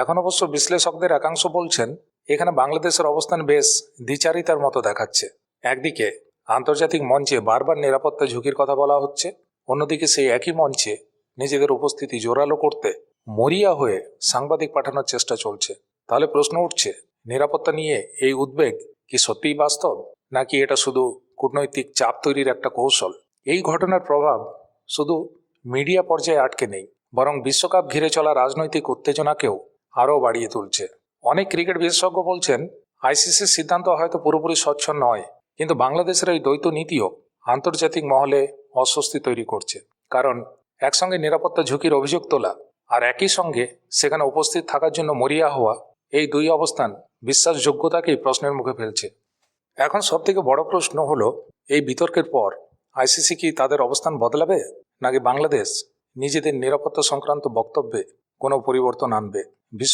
এখন অবশ্য বিশ্লেষকদের একাংশ বলছেন এখানে বাংলাদেশের অবস্থান বেশ দ্বিচারিতার মতো দেখাচ্ছে। একদিকে আন্তর্জাতিক মঞ্চে বারবার নিরাপত্তা ঝুঁকির কথা বলা হচ্ছে, অন্যদিকে সেই একই মঞ্চে নিজেদের উপস্থিতি জোরালো করতে মরিয়া হয়ে সাংবাদিক পাঠানোর চেষ্টা চলছে। তাহলে প্রশ্ন উঠছে, নিরাপত্তা নিয়ে এই উদ্বেগ কি সত্যিই বাস্তব, নাকি এটা শুধু কূটনৈতিক চাপ তৈরির একটা কৌশল? এই ঘটনার প্রভাব শুধু মিডিয়া পর্যায়ে আটকে নেই, বরং বিশ্বকাপ ঘিরে চলা রাজনৈতিক উত্তেজনাকেও আরও বাড়িয়ে তুলছে। অনেক ক্রিকেট বিশেষজ্ঞ বলছেন আইসিসির সিদ্ধান্ত হয়তো পুরোপুরি স্বচ্ছ নয়, কিন্তু বাংলাদেশের এই দ্বৈত নীতিও আন্তর্জাতিক মহলে অস্বস্তি তৈরি করছে। কারণ একসঙ্গে নিরাপত্তা ঝুঁকির অভিযোগ তোলা আর একই সঙ্গে সেখানে উপস্থিত থাকার জন্য মরিয়া হওয়া, এই দুই অবস্থান বিশ্বাসযোগ্যতাকেই প্রশ্নের মুখে ফেলছে। এখন সবথেকে বড় প্রশ্ন হলো, এই বিতর্কের পর আইসিসি কি তাদের অবস্থান বদলাবে, নাকি বাংলাদেশ নিজেদের নিরাপত্তা সংক্রান্ত বক্তব্যে কোনো পরিবর্তন আনবে?